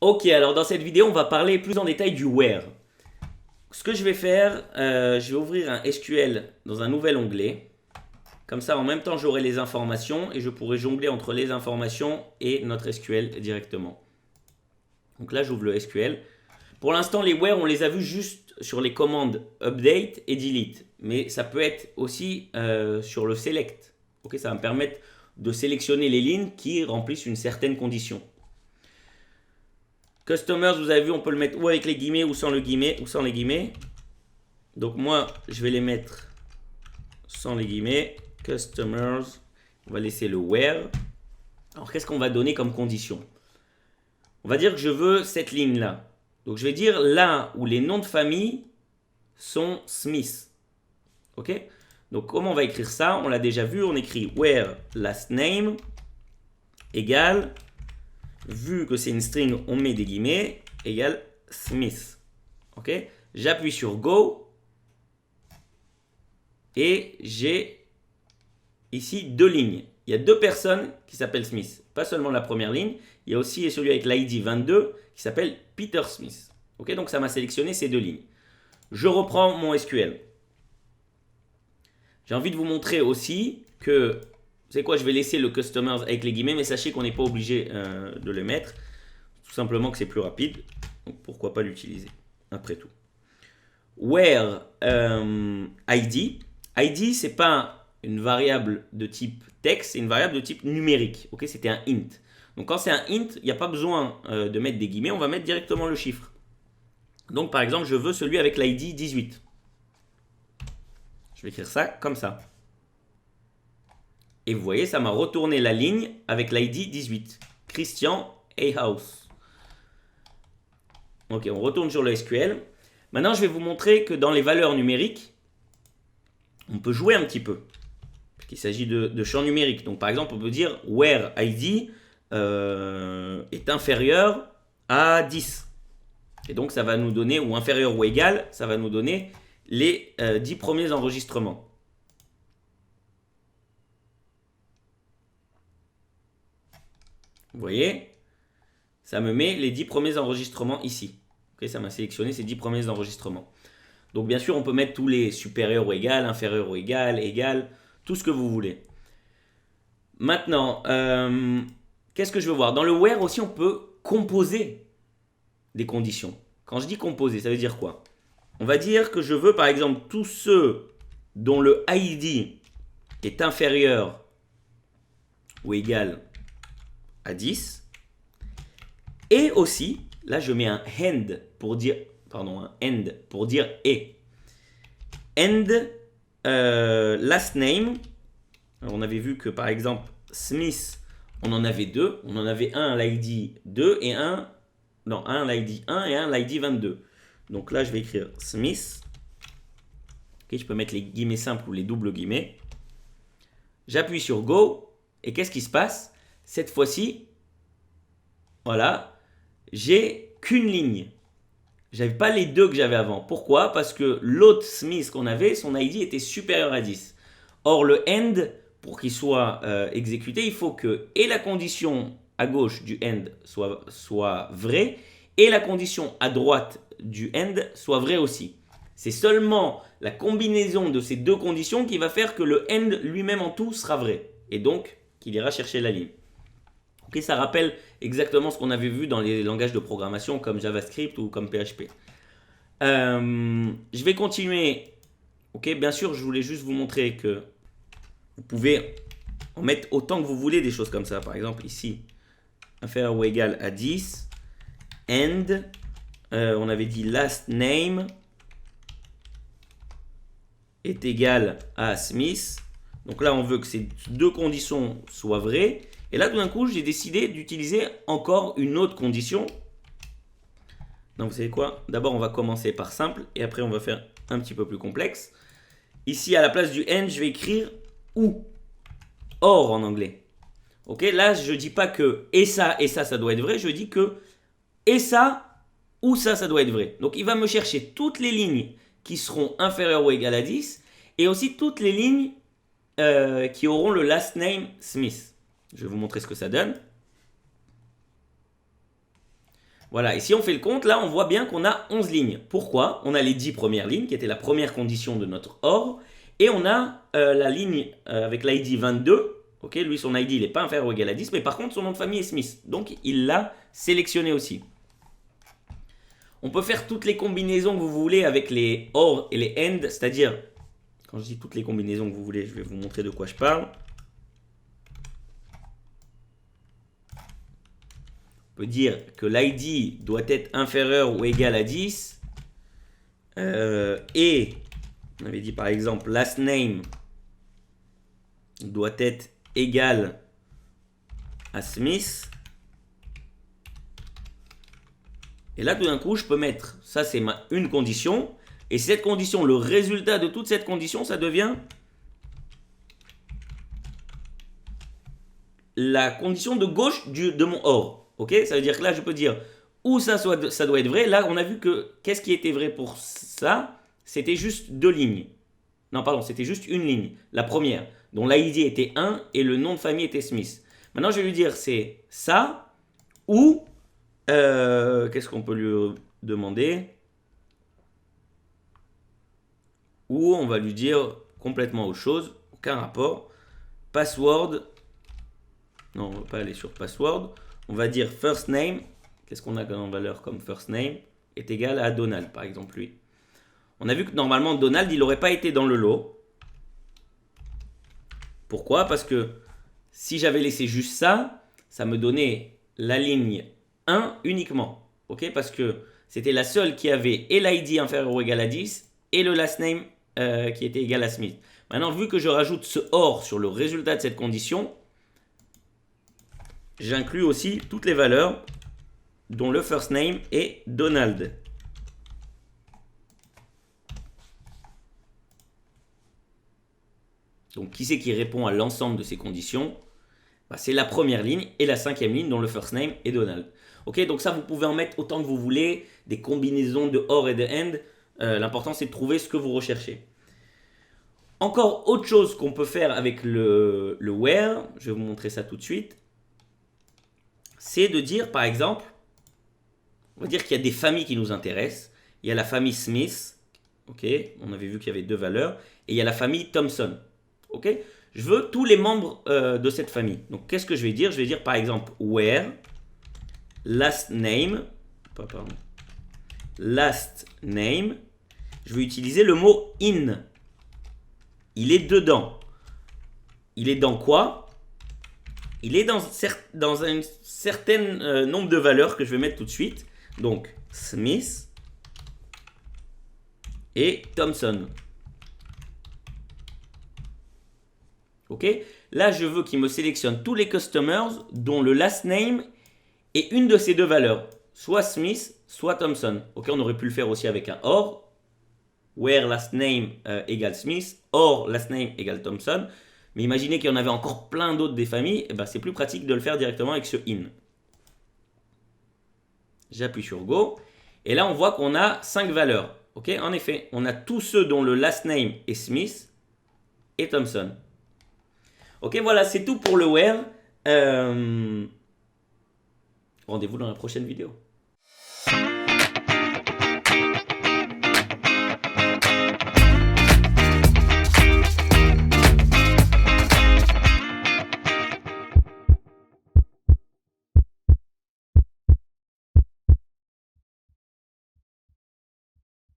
Ok, alors dans cette vidéo, on va parler plus en détail du where. Ce que je vais faire, je vais ouvrir un SQL dans un nouvel onglet. Comme ça, en même temps, j'aurai les informations et je pourrai jongler entre les informations et notre SQL directement. Donc là, j'ouvre le SQL. Pour l'instant, les where, on les a vus juste sur les commandes update et delete. Mais ça peut être aussi sur le select. Ok, ça va me permettre de sélectionner les lignes qui remplissent une certaine condition. Customers, vous avez vu, on peut le mettre ou avec les guillemets ou sans le guillemet ou sans les guillemets. Donc moi, je vais les mettre sans les guillemets. Customers, on va laisser le where. Alors qu'est-ce qu'on va donner comme condition? On va dire que je veux cette ligne-là. Donc je vais dire là où les noms de famille sont Smith. Ok? Donc comment on va écrire ça? On l'a déjà vu, on écrit where last name égale, vu que c'est une string, on met des guillemets, égale Smith. Ok? J'appuie sur Go et j'ai ici deux lignes. Il y a deux personnes qui s'appellent Smith. Pas seulement la première ligne, il y a aussi celui avec l'ID 22 qui s'appelle Peter Smith. Ok, donc ça m'a sélectionné ces deux lignes. Je reprends mon SQL. J'ai envie de vous montrer aussi que, c'est quoi, je vais laisser le customers avec les guillemets, mais sachez qu'on n'est pas obligé de le mettre. Tout simplement que c'est plus rapide. Donc pourquoi pas l'utiliser, après tout. Where ID. ID, c'est pas une variable de type texte, c'est une variable de type numérique. Ok, c'était un int. Donc quand c'est un int, il n'y a pas besoin de mettre des guillemets, on va mettre directement le chiffre. Donc par exemple, je veux celui avec l'ID 18. Je vais écrire ça comme ça. Et vous voyez, ça m'a retourné la ligne avec l'ID 18. Christian House. Ok, on retourne sur le SQL. Maintenant, je vais vous montrer que dans les valeurs numériques, on peut jouer un petit peu. Puisqu'il s'agit de champs numériques. Donc par exemple, on peut dire where ID est inférieur à 10. Et donc ça va nous donner, ou inférieur ou égal, ça va nous donner les 10 premiers enregistrements. Vous voyez, ça me met les 10 premiers enregistrements ici. Okay, ça m'a sélectionné ces 10 premiers enregistrements. Donc bien sûr, on peut mettre tous les supérieurs ou égal, inférieur ou égal, égal, tout ce que vous voulez. Maintenant, qu'est-ce que je veux voir? Dans le where aussi, on peut composer des conditions. Quand je dis composer, ça veut dire quoi? On va dire que je veux par exemple tous ceux dont le ID est inférieur ou égal à 10. Et aussi, là je mets un end pour dire, et. End last name. Alors, on avait vu que par exemple Smith, on en avait deux. On en avait un à l'ID 2 et un à l'ID 1 et un à l'ID 22. Donc là je vais écrire Smith. Okay, je peux mettre les guillemets simples ou les doubles guillemets. J'appuie sur Go. Et qu'est-ce qui se passe? Cette fois-ci, voilà, j'ai qu'une ligne. J'avais pas les deux que j'avais avant. Pourquoi? Parce que l'autre Smith qu'on avait, son ID était supérieur à 10. Or, le end, pour qu'il soit exécuté, il faut que et la condition à gauche du end soit vraie et la condition à droite du end soit vraie aussi. C'est seulement la combinaison de ces deux conditions qui va faire que le end lui-même en tout sera vrai. Et donc, qu'il ira chercher la ligne. Okay, ça rappelle exactement ce qu'on avait vu dans les langages de programmation comme JavaScript ou comme PHP. Je vais continuer. Ok, bien sûr, je voulais juste vous montrer que vous pouvez en mettre autant que vous voulez des choses comme ça. Par exemple, ici, inférieur ou égal à 10. And, on avait dit last name est égal à Smith. Donc là, on veut que ces deux conditions soient vraies. Et là, tout d'un coup, j'ai décidé d'utiliser encore une autre condition. Donc, vous savez quoi? D'abord, on va commencer par simple et après, on va faire un petit peu plus complexe. Ici, à la place du and, je vais écrire ou. Or en anglais. Ok, là, je ne dis pas que et ça, ça doit être vrai. Je dis que et ça ou ça doit être vrai. Donc, il va me chercher toutes les lignes qui seront inférieures ou égales à 10 et aussi toutes les lignes qui auront le last name Smith. Je vais vous montrer ce que ça donne. Voilà, et si on fait le compte, là, on voit bien qu'on a 11 lignes. Pourquoi? On a les 10 premières lignes, qui étaient la première condition de notre OR, et on a la ligne avec l'ID 22. Ok, lui, son ID, il n'est pas inférieur ou égal à 10, mais par contre, son nom de famille est Smith. Donc, il l'a sélectionné aussi. On peut faire toutes les combinaisons que vous voulez avec les OR et les AND, c'est-à-dire, quand je dis toutes les combinaisons que vous voulez, je vais vous montrer de quoi je parle. On peut dire que l'ID doit être inférieur ou égal à 10. Et, on avait dit par exemple, last name doit être égal à Smith. Et là, tout d'un coup, je peux mettre, ça c'est une condition, et cette condition, le résultat de toute cette condition, ça devient la condition de gauche de mon OR. Ok, ça veut dire que là, je peux dire où ça doit être vrai. Là, on a vu que qu'est-ce qui était vrai pour ça? C'était juste deux lignes. Non, pardon, c'était juste une ligne. La première, dont l'ID était 1 et le nom de famille était Smith. Maintenant, je vais lui dire c'est ça ou qu'est-ce qu'on peut lui demander? Ou on va lui dire complètement autre chose, aucun rapport. Password. Non, on ne va pas aller sur password. On va dire first name. Qu'est-ce qu'on a en valeur comme first name? Est égal à Donald, par exemple, lui. On a vu que normalement, Donald, il n'aurait pas été dans le lot. Pourquoi? Parce que si j'avais laissé juste ça, ça me donnait la ligne 1 uniquement. Ok, parce que c'était la seule qui avait et l'ID inférieur ou égal à 10 et le last name qui était égal à Smith. Maintenant, vu que je rajoute ce OR sur le résultat de cette condition, j'inclus aussi toutes les valeurs dont le first name est Donald. Donc, qui c'est qui répond à l'ensemble de ces conditions? C'est la première ligne et la cinquième ligne dont le first name est Donald. Ok, donc ça, vous pouvez en mettre autant que vous voulez, des combinaisons de OR et de AND. L'important, c'est de trouver ce que vous recherchez. Encore autre chose qu'on peut faire avec le where, je vais vous montrer ça tout de suite, c'est de dire, par exemple, on va dire qu'il y a des familles qui nous intéressent. Il y a la famille Smith, ok, on avait vu qu'il y avait deux valeurs, et il y a la famille Thompson, ok. Je veux tous les membres de cette famille. Donc, qu'est-ce que je vais dire? Je vais dire, par exemple, where last name, last name, je vais utiliser le mot in. Il est dedans. Il est dans quoi? Il est dans un certain nombre de valeurs que je vais mettre tout de suite. Donc, Smith et Thompson. Ok? Là, je veux qu'il me sélectionne tous les customers dont le last name est une de ces deux valeurs. Soit Smith, soit Thompson. Ok? On aurait pu le faire aussi avec un OR. Where last name égale Smith, or last name égale Thompson. Mais imaginez qu'il y en avait encore plein d'autres des familles, et ben c'est plus pratique de le faire directement avec ce in. J'appuie sur Go, et là on voit qu'on a 5 valeurs. Ok, en effet, on a tous ceux dont le last name est Smith et Thompson. Ok, voilà, c'est tout pour le where. Rendez-vous dans la prochaine vidéo.